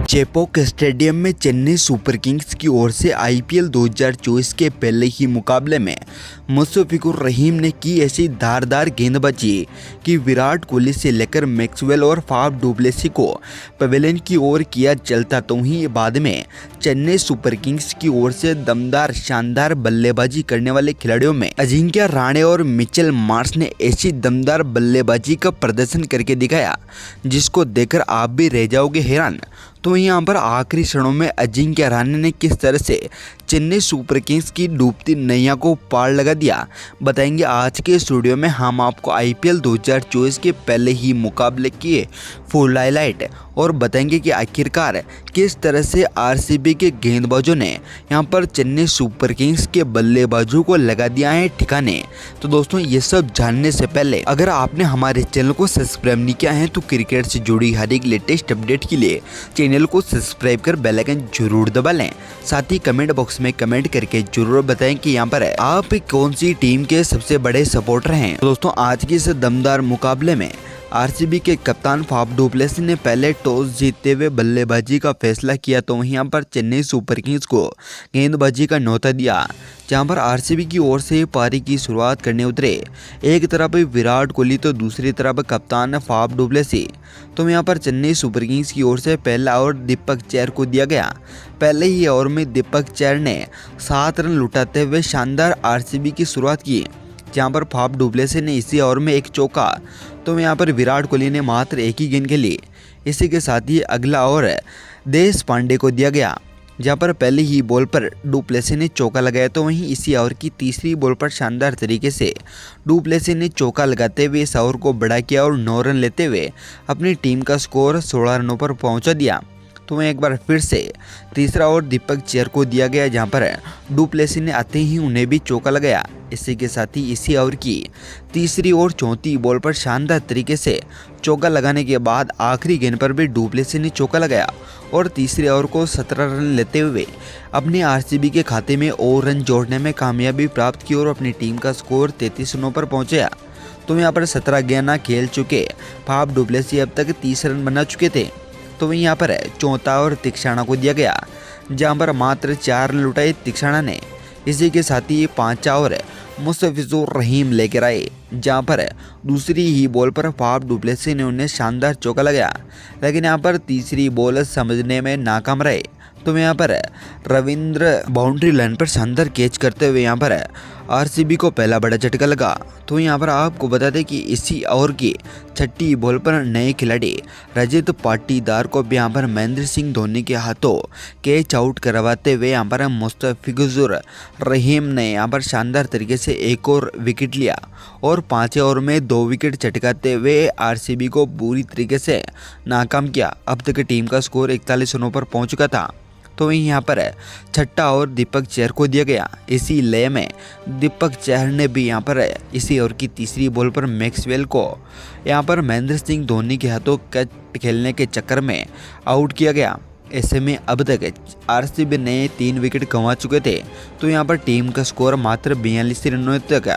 Chepauk stadium में Chennai super Kings की ओर से आईपीएल 2024 के पहले ही मुकाबले में मुस्तफिजुर रहीम ने की ऐसी धारदार गेंदबाजी कि विराट कोहली से लेकर मैक्सवेल और फाफ डुप्लेसी को पवेलियन की ओर किया चलता। तो ही बाद में चेन्नई सुपर किंग्स की ओर से दमदार शानदार बल्लेबाजी करने वाले खिलाड़ियों में अजिंक्य रहाणे और मिचेल मार्श ने ऐसी दमदार बल्लेबाजी का प्रदर्शन करके दिखाया जिसको देखकर आप भी रह जाओगे हैरान। तो यहाँ पर आखिरी क्षणों में अजिंक्य रहाणे ने किस तरह से चेन्नई सुपर किंग्स की डूबती नैया को पार लगा दिया, बताएंगे आज के स्टूडियो में। हम आपको आईपीएल 2024 के पहले ही मुकाबले किए फुल हाईलाइट और बताएंगे कि आखिरकार किस तरह से आरसीबी के गेंदबाजों ने यहाँ पर चेन्नई सुपर किंग्स के बल्लेबाजों को लगा दिया है ठिकाने। तो दोस्तों ये सब जानने से पहले अगर आपने हमारे चैनल को सब्सक्राइब नहीं किया है तो क्रिकेट से जुड़ी हर एक लेटेस्ट अपडेट के लिए चैनल को सब्सक्राइब कर बेल आइकन जरूर दबा लें। साथ ही कमेंट बॉक्स में कमेंट करके जरूर बताएं कि यहाँ पर आप कौन सी टीम के सबसे बड़े सपोर्टर हैं। तो दोस्तों आज के इस दमदार मुकाबले में आरसीबी के कप्तान फाफ डुप्लेसी ने पहले टॉस जीतते हुए बल्लेबाजी का फैसला किया। तो वहीं यहाँ पर चेन्नई सुपर किंग्स को गेंदबाजी का न्योता दिया, जहां पर आरसीबी की ओर से पारी की शुरुआत करने उतरे एक तरफ विराट कोहली तो दूसरी तरफ कप्तान फाफ डुप्लेसी। तो यहाँ पर चेन्नई सुपर किंग्स की ओर से पहला ओवर दीपक चहर को दिया गया। पहले ही ओवर में दीपक चहर ने 7 रन लुटाते हुए शानदार आरसीबी की शुरुआत की, जहां पर फाफ डुप्लेसी ने इसी ओवर में एक चौका। तो यहाँ पर विराट कोहली ने मात्र एक ही गेंद खेली। इसी के साथ ही अगला ओवर देश पांडे को दिया गया, जहां पर पहले ही बॉल पर डुप्लेसी ने चौका लगाया। तो वहीं इसी ओवर की तीसरी बॉल पर शानदार तरीके से डुप्लेसी ने चौका लगाते हुए इस ओवर को बड़ा किया और 9 रन लेते हुए अपनी टीम का स्कोर 16 रनों पर पहुंचा दिया। तो वहीं एक बार फिर से तीसरा ओवर दीपक चहर को दिया गया, जहां पर डुप्लेसी ने आते ही उन्हें भी चौका लगाया। इसी के साथ ही इसी ओवर की तीसरी और चौथी बॉल पर शानदार तरीके से चौका लगाने के बाद आखिरी गेंद पर भी डुप्लेसी ने चौका लगाया और तीसरे ओवर को 17 रन लेते हुए अपने आरसीबी के खाते में और रन जोड़ने में कामयाबी प्राप्त की और अपनी टीम का स्कोर 33 रनों पर पहुंचा। तो यहाँ पर 17 गेंद खेल चुके फाफ डुप्लेसी अब तक 30 रन बना चुके थे। तो वहीं यहाँ पर चौथा और तिक्षाणा को दिया गया, जहाँ पर मात्र 4 रन लुटाए तिक्षाणा ने। इसी के साथ ही 5वां ओवर मुस्तफिजुर रहीम लेकर आए, जहाँ पर दूसरी ही बॉल पर फाफ डुप्लेसी ने उन्हें शानदार चौका लगाया, लेकिन यहाँ पर तीसरी बॉल समझने में नाकाम रहे। तो यहाँ पर रविंद्र बाउंड्री लाइन पर शानदार कैच करते हुए यहाँ पर आरसीबी को पहला बड़ा झटका लगा। तो यहाँ पर आपको बता दें कि इसी ओवर की 6ठी बॉल पर नए खिलाड़ी रजत पाटीदार को भी यहाँ पर महेंद्र सिंह धोनी के हाथों कैच आउट करवाते हुए यहाँ पर मुस्तफिजुर रहीम ने यहाँ पर शानदार तरीके से एक और विकेट लिया और 5वें ओवर में 2 विकेट चटकाते हुए आरसीबी को बुरी तरीके से नाकाम किया। अब तक टीम का स्कोर 41 रनों पर पहुँच चुका था। तो वहीं यहाँ पर 6ठा ओवर दीपक चहर को दिया गया। इसी लय में दीपक चहर ने भी यहाँ पर इसी ओवर की तीसरी बॉल पर मैक्सवेल को यहाँ पर महेंद्र सिंह धोनी के हाथों कैच खेलने के चक्कर में आउट किया गया। ऐसे में अब तक आरसीबी ने 3 विकेट गंवा चुके थे। तो यहाँ पर टीम का स्कोर मात्र 42 रनों तक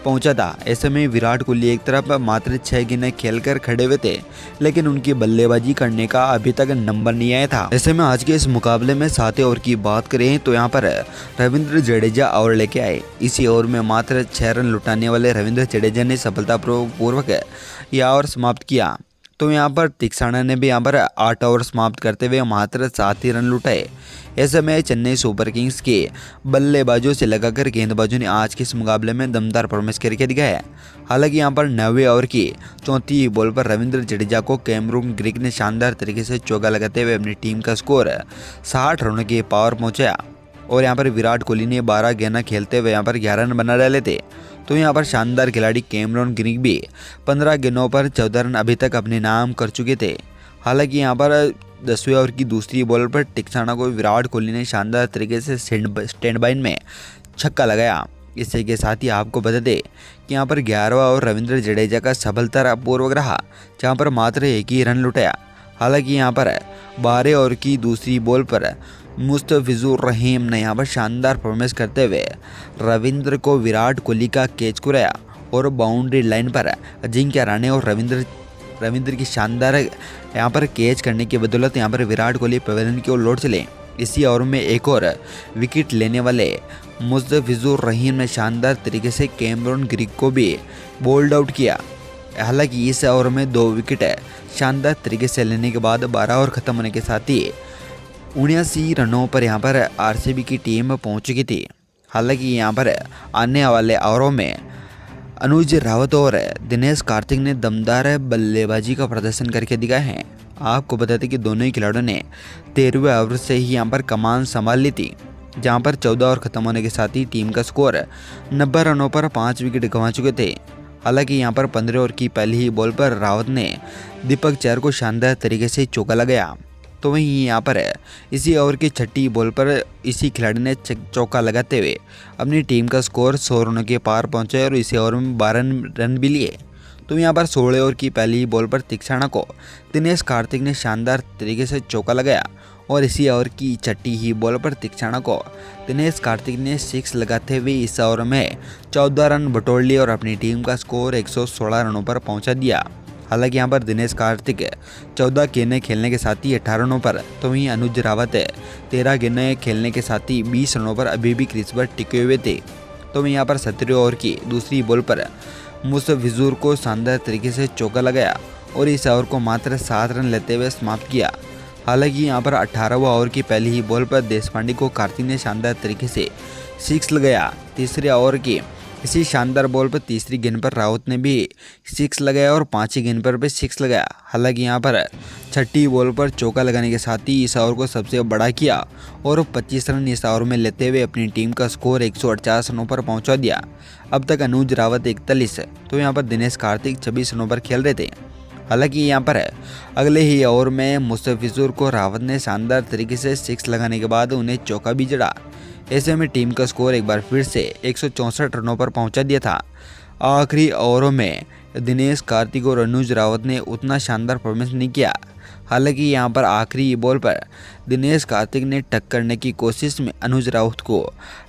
पहुंचा था। ऐसे में विराट कोहली एक तरफ मात्र 6 गेंदें खेलकर खड़े हुए थे, लेकिन उनकी बल्लेबाजी करने का अभी तक नंबर नहीं आया था। ऐसे में आज के इस मुकाबले में 7वें ओवर की बात करें तो यहाँ पर रविंद्र जडेजा ओवर लेके आए। इसी ओवर में मात्र 6 रन लुटाने वाले रविंद्र जडेजा ने सफलतापूर्वक यह ओवर समाप्त किया। तो यहाँ पर तिक्षाणा ने भी यहाँ पर 8 ओवर समाप्त करते हुए मात्र 7 ही रन लुटाए। ऐसे में चेन्नई सुपर किंग्स के बल्लेबाजों से लगाकर गेंदबाजों ने आज के इस मुकाबले में दमदार परफॉर्मेंस करके दिखाया। हालांकि यहाँ पर 9वें ओवर की चौथी बॉल पर रविंद्र जडेजा को कैमरून ग्रीक ने शानदार तरीके से चौका लगाते हुए अपनी टीम का स्कोर 60 रनों के पावर पहुँचाया और यहाँ पर विराट कोहली ने 12 गेंद खेलते हुए यहाँ पर 11 रन बना डाले थे। तो यहाँ पर शानदार खिलाड़ी कैमरून ग्रीक भी 15 गेंदों पर 14 रन अभी तक अपने नाम कर चुके थे। हालांकि यहाँ पर 10वें ओवर की दूसरी बॉल पर तिक्षाणा को विराट कोहली ने शानदार तरीके से स्टैंड बाइन में छक्का लगाया। इसी के साथ ही आपको बता दें कि यहाँ पर 11वां ओवर रविंद्र जडेजा का सफलतापूर्वक रहा, जहाँ पर मात्र 1 ही रन लुटाया। हालांकि यहाँ पर 12 ओवर की दूसरी बॉल पर मुस्तफिजुर रहीम ने यहाँ पर शानदार परफॉर्मेंस करते हुए रविंद्र को विराट कोहली का कैच कराया और बाउंड्री लाइन पर अजिंक्य रहाणे और रविंद्र की शानदार यहाँ पर कैच करने की बदौलत यहाँ पर विराट कोहली पवेलियन की ओर लौट चले। इसी ओवर में एक और विकेट लेने वाले मुस्तफिजुर रहीम ने शानदार तरीके से कैमरॉन ग्रीक को भी बोल्ड आउट किया। हालांकि इस ओवर में 2 विकेट शानदार तरीके से लेने के बाद 12 ओवर खत्म होने के साथ ही 79 रनों पर यहाँ पर आरसीबी की टीम पहुँच चुकी थी। हालांकि यहाँ पर आने वाले ओवरों में अनुज रावत और दिनेश कार्तिक ने दमदार बल्लेबाजी का प्रदर्शन करके दिखाया है। आपको बता दें कि दोनों ही खिलाड़ियों ने 13वें ओवर से ही यहाँ पर कमान संभाल ली थी, जहाँ पर 14 ओवर खत्म होने के साथ ही टीम का स्कोर 90 रनों पर 5 विकेट गंवा चुके थे। हालांकि यहाँ पर 15 ओवर की पहली ही बॉल पर रावत ने दीपक चहर को शानदार तरीके से चौका लगाया। तो वहीं यहाँ पर इसी ओवर की 6ठी बॉल पर इसी खिलाड़ी ने चौका लगाते हुए अपनी टीम का स्कोर 100 रनों के पार पहुँचा और इसी ओवर में 12 रन भी लिए। तो यहाँ पर 16 ओवर की पहली बॉल पर तीक्षणा को दिनेश कार्तिक ने शानदार तरीके से चौका लगाया और इसी ओवर की 6ठी ही बॉल पर तीक्षणा को दिनेश कार्तिक ने 6 लगाते हुए इस ओवर में 14 रन बटोर लिए और अपनी टीम का स्कोर 116 रनों पर पहुंचा दिया। हालांकि यहाँ पर दिनेश कार्तिक 14 गेंदें खेलने के साथ ही 18 रनों पर, तो वहीं अनुज रावत 13 गेंदें खेलने के साथ ही 20 रनों पर अभी भी क्रीज पर टिके हुए थे। तो वहीं यहाँ पर 17 ओवर की दूसरी बॉल पर मुस्तफिजुर को शानदार तरीके से चौका लगाया और इस ओवर को मात्र 7 रन लेते हुए समाप्त किया। हालांकि यहाँ पर 18वां ओवर की पहली ही बॉल पर देशपांडे को कार्तिक ने शानदार तरीके से 6 लगाया। तीसरे ओवर की इसी शानदार बॉल पर तीसरी गेंद पर रावत ने भी 6 लगाया और 5वीं गेंद पर भी 6 लगाया। हालांकि यहाँ पर 6ठी बॉल पर चौका लगाने के साथ ही इस ओवर को सबसे बड़ा किया और 25 रन इस ओवर में लेते हुए अपनी टीम का स्कोर 148 रनों पर पहुंचा दिया। अब तक अनुज रावत 41, तो यहाँ पर दिनेश कार्तिक 26 रनों पर खेल रहे थे। हालांकि यहाँ पर अगले ही ओवर में मुस्तफिजुर को रावत ने शानदार तरीके से 6 लगाने के बाद उन्हें चौका भी जड़ा। ऐसे में टीम का स्कोर एक बार फिर से 164 रनों पर पहुंचा दिया था। आखिरी ओवरों में दिनेश कार्तिक और अनुज रावत ने उतना शानदार परफॉर्मेंस नहीं किया। हालांकि यहाँ पर आखिरी बॉल पर दिनेश कार्तिक ने टक्कर करने की कोशिश में अनुज रावत को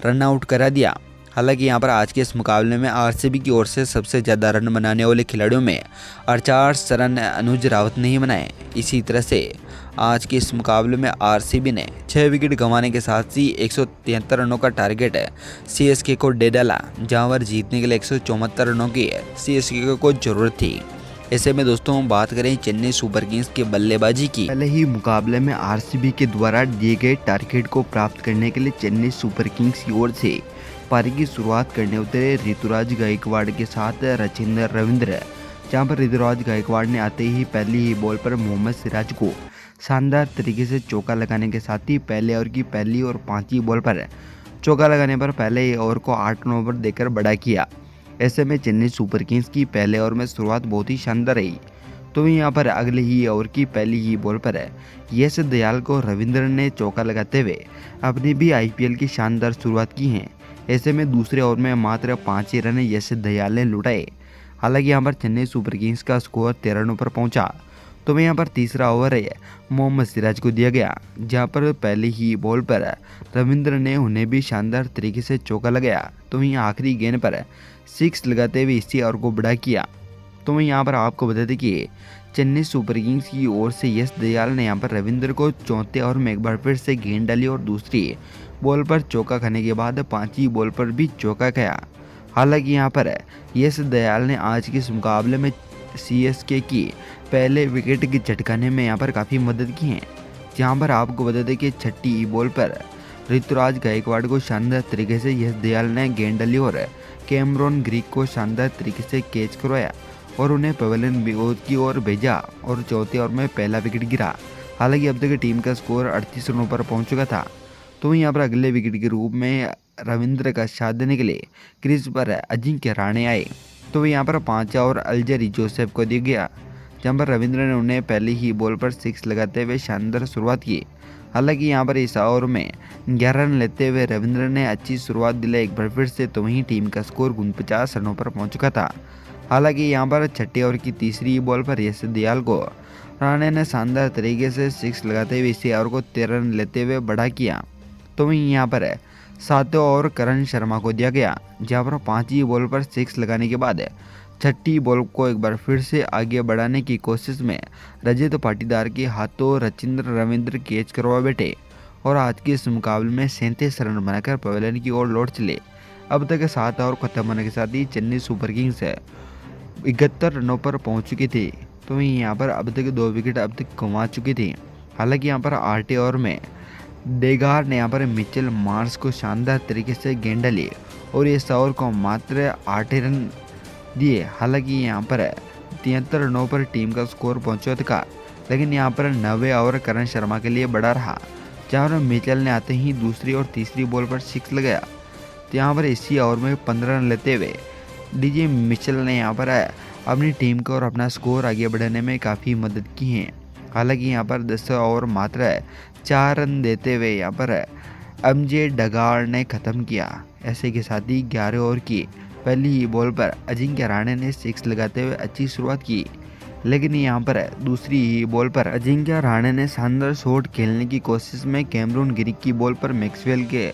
रन आउट करा दिया। हालांकि यहाँ पर आज के इस मुकाबले में आरसीबी की ओर से सबसे ज़्यादा रन बनाने वाले खिलाड़ियों में 48 रन अनुज रावत ने ही बनाए। इसी तरह से आज के इस मुकाबले में आरसीबी ने 6 विकेट गंवाने के साथ ही 173 रनों का टारगेट सीएसके को दे डाला, जहाँ पर जीतने के लिए 174 रनों की सीएसके को जरूरत थी। ऐसे में दोस्तों बात करें चेन्नई सुपर किंग्स के बल्लेबाजी की। पहले ही मुकाबले में आरसीबी के द्वारा दिए गए टारगेट को प्राप्त करने के लिए चेन्नई सुपर किंग्स की ओर से पारी की शुरुआत करने उतरे ऋतुराज गायकवाड़ के साथ रचिंदर रविंद्र, जहां पर ऋतुराज गायकवाड़ ने आते ही पहली ही बॉल पर मोहम्मद सिराज को शानदार तरीके से चौका लगाने के साथ ही पहले ओवर की पहली और 5वीं बॉल पर चौका लगाने पर पहले ही ओवर को 8 रनों पर देकर बड़ा किया। ऐसे में चेन्नई सुपर किंग्स की पहले ओवर में शुरुआत बहुत ही शानदार रही। तो यहाँ पर अगले ही ओवर की पहली ही बॉल पर यश दयाल को रविंद्र ने चौका लगाते हुए अपनी भी आईपीएल की शानदार शुरुआत की है। ऐसे में दूसरे ओवर में मात्र 5 ही रन यश दयाल ने लुटाए। हालांकि यहाँ पर चेन्नई सुपर किंग्स का स्कोर 13 रनों पर पहुंचा। तो यहाँ पर तीसरा ओवर मोहम्मद सिराज को दिया गया, जहाँ पर पहली ही बॉल पर रविंद्र ने उन्हें भी शानदार तरीके से चौका लगाया। तो वहीं आखिरी गेंद पर 6 लगाते हुए इसी ओवर को बड़ा किया। तो वहीं यहाँ पर आपको बता दें कि चेन्नई सुपर किंग्स की ओर से यश दयाल ने यहाँ पर रविंद्र को चौथे ओवर में एक बार फिर से गेंद डाली और दूसरी बॉल पर चौका खाने के बाद 5वीं बॉल पर भी चौका खाया। हालांकि यहाँ पर यश दयाल ने आज के इस मुकाबले में सीएसके की पहले विकेट की झटकाने में यहाँ पर काफ़ी मदद की है, जहाँ पर आपको बता दें कि 6ठी बॉल पर ऋतुराज गायकवाड़ को शानदार तरीके से यश दयाल ने गेंद डाली और कैमरॉन ग्रीक को शानदार तरीके से कैच करवाया और उन्हें पवेलियन की ओर भेजा और चौथे ओवर में पहला विकेट गिरा। हालांकि अब तक टीम का स्कोर 38 रनों पर पहुंच चुका था। तो यहाँ पर अगले विकेट के रूप में रविंद्र का साथ देने के लिए क्रीज पर अजिंक्य रहाणे आए। तो यहाँ पर 5वां ओवर अल्जरी जोसेफ को दिया गया, जहाँ पर रविंद्र ने उन्हें पहली ही बॉल पर 6 लगाते हुए शानदार शुरुआत की। हालांकि यहाँ पर इस ओवर में 11 रन लेते हुए रविंद्र ने अच्छी शुरुआत दिलाई एक बार फिर से। तो वहीं टीम का स्कोर 49 रनों पर पहुँच चुका था। हालांकि यहाँ पर 6ठे ओवर की तीसरी बॉल पर यश दयाल को रहाणे ने शानदार तरीके से 6 लगाते हुए इसी ओवर को 13 रन लेते हुए बड़ा किया। तो वहीं यहाँ पर 7वें ओवर करण शर्मा को दिया गया, जहाँ पर 5वीं बॉल पर 6 लगाने के बाद छठी बॉल को एक बार फिर से आगे बढ़ाने की कोशिश में रजत पाटीदार के हाथों रचिंद्र रविंद्र कैच करवा बैठे और आज के इस मुकाबले में 37 रन बनाकर पवेलियन की ओर लौट चले। अब तक 7 ओवर खत्म होने के साथ ही चेन्नई सुपर किंग्स 71 रनों पर पहुंच चुकी थी। तो यहाँ पर अब तक 2 विकेट अब तक गंवा चुकी थी। हालांकि यहाँ पर 8 ओवर में डेगार ने यहाँ पर मिचेल मार्श को शानदार तरीके से गेंद डाली और इस ओवर को मात्र 8 रन दिए। हालांकि यहाँ पर 73 रनों पर टीम का स्कोर पहुंचा था, लेकिन यहाँ पर 90 ओवर करण शर्मा के लिए बड़ा रहा, जहाँ पर मिचेल ने आते ही दूसरी और तीसरी बॉल पर 6 लगाया। तो यहाँ पर इसी ओवर में 15 रन लेते हुए डीजे मिचेल ने यहाँ पर अपनी टीम को और अपना स्कोर आगे बढ़ाने में काफ़ी मदद की है। हालांकि यहाँ पर 10 ओवर मात्र 4 रन देते हुए यहाँ पर एमजे डगार ने ख़त्म किया। ऐसे के साथ ही 11 ओवर की पहली ही बॉल पर अजिंक्य रहाणे ने 6 लगाते हुए अच्छी शुरुआत की, लेकिन यहाँ पर दूसरी ही बॉल पर अजिंक्य रहाणे ने शानदार शॉट खेलने की कोशिश में कैमरून गिरी की बॉल पर मैक्सवेल के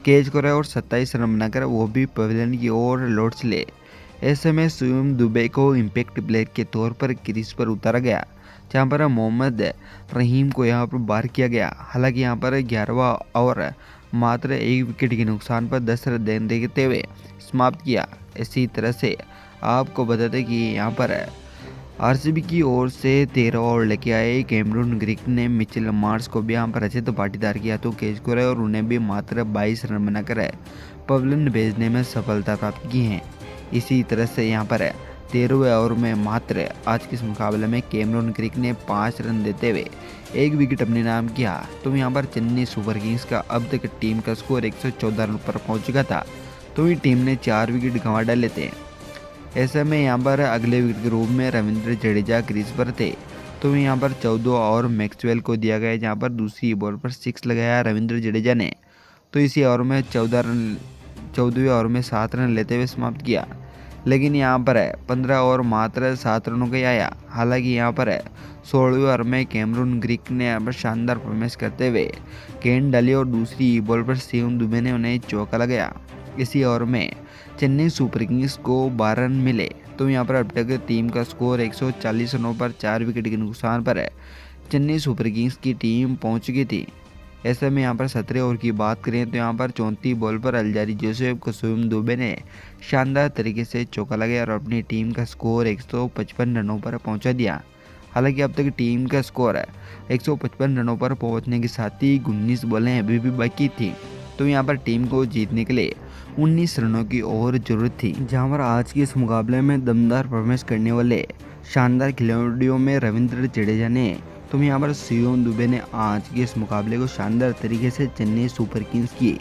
कैच कराए और 27 रन बनाकर वो भी पवेलियन की ओर लौट चले। ऐसे में शिवम दुबे को इम्पैक्ट प्लेयर के तौर पर क्रीज पर उतारा गया, जहाँ पर मोहम्मद रहीम को यहाँ पर बाहर किया गया। हालांकि यहाँ पर 11वां ओवर मात्र 1 विकेट के नुकसान पर 10 रन देते हुए समाप्त किया। इसी तरह से आपको बता दें कि यहाँ पर आरसीबी की ओर से 13 ओवर लेके आए कैमरून ग्रीक ने मिचेल मार्श को भी यहाँ पर रजत पाटीदार के हाथों कैच कराए और उन्हें भी मात्र 22 रन बनाकर पवेलियन भेजने में सफलता प्राप्त की है। इसी तरह से यहाँ पर 13वें ओवर में मात्र आज के इस मुकाबले में कैमरून ग्रीक ने 5 रन देते हुए 1 विकेट अपने नाम किया। तो यहाँ पर चेन्नई सुपर किंग्स का अब तक टीम का स्कोर 114 रन पर पहुँच चुका था, तो ये टीम ने 4 विकेट गंवा डाले थे। ऐसे में यहाँ पर अगले विकेट के रूप में रविंद्र जडेजा क्रीज पर थे। तो यहाँ पर 14 ओवर मैक्सवेल को दिया गया, जहाँ पर दूसरी बॉल पर 6 लगाया रविंद्र जडेजा ने। तो इसी ओवर में 14वें ओवर में 7 रन लेते हुए समाप्त किया, लेकिन यहाँ पर 15 ओवर मात्र 7 रनों का आया। हालांकि यहाँ पर 16वें ओवर में कैमरून ग्रीक ने यहाँ पर शानदार परफॉर्मेंस करते हुए गेंद डाली और दूसरी बॉल पर शिवम दुबे ने उन्हें चौका लगाया। इसी ओवर में चेन्नई सुपर किंग्स को 12 रन मिले। तो यहाँ पर अब तक टीम का स्कोर 140 रनों पर 4 विकेट के नुकसान पर चेन्नई सुपर किंग्स की टीम पहुँच चुकी थी। ऐसे में यहाँ पर 17 ओवर की बात करें तो यहाँ पर 34 बॉल पर अल्जारी जोसेफ को शिवम दुबे ने शानदार तरीके से चौका लगाया और अपनी टीम का स्कोर 155 रनों पर पहुंचा दिया। हालांकि अब तक टीम का स्कोर 155 रनों पर पहुंचने के साथ ही 19 बॉलें अभी भी बाकी थी। तो यहाँ पर टीम को जीतने के लिए 19 रनों की और ज़रूरत थी, जहाँ पर आज के इस मुकाबले में दमदार परफॉर्मेंस करने वाले शानदार खिलाड़ियों में रविंद्र जडेजा ने तो यहाँ पर शिवम दुबे ने आज के इस मुकाबले को शानदार तरीके से चेन्नई सुपर किंग्स की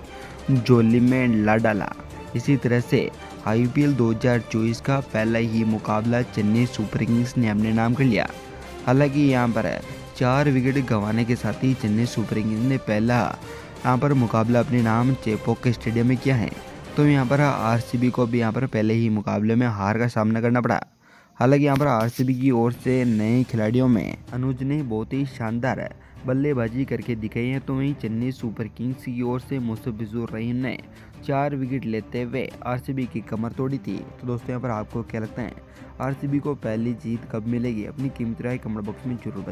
झोली में ला डाला। इसी तरह से आईपीएल 2024 का पहला ही मुकाबला चेन्नई सुपर किंग्स ने अपने नाम कर लिया। हालांकि यहाँ पर 4 विकेट गंवाने के साथ ही चेन्नई सुपर किंग्स ने पहला यहाँ पर मुकाबला अपने नाम चेपॉक के स्टेडियम में किया है। तो यहाँ पर आरसीबी को भी यहाँ पर पहले ही मुकाबले में हार का सामना करना पड़ा। हालांकि यहाँ पर आरसीबी की ओर से नए खिलाड़ियों में अनुज ने बहुत ही शानदार बल्लेबाजी करके दिखाई है। तो वहीं चेन्नई सुपर किंग्स की ओर से मुस्तफिजुर रहीम ने 4 विकेट लेते हुए आरसीबी की कमर तोड़ी थी। तो दोस्तों यहाँ पर आपको क्या लगता है, आरसीबी को पहली जीत कब मिलेगी? अपनी कीमती राय कमेंट बॉक्स में जरूर बताएं।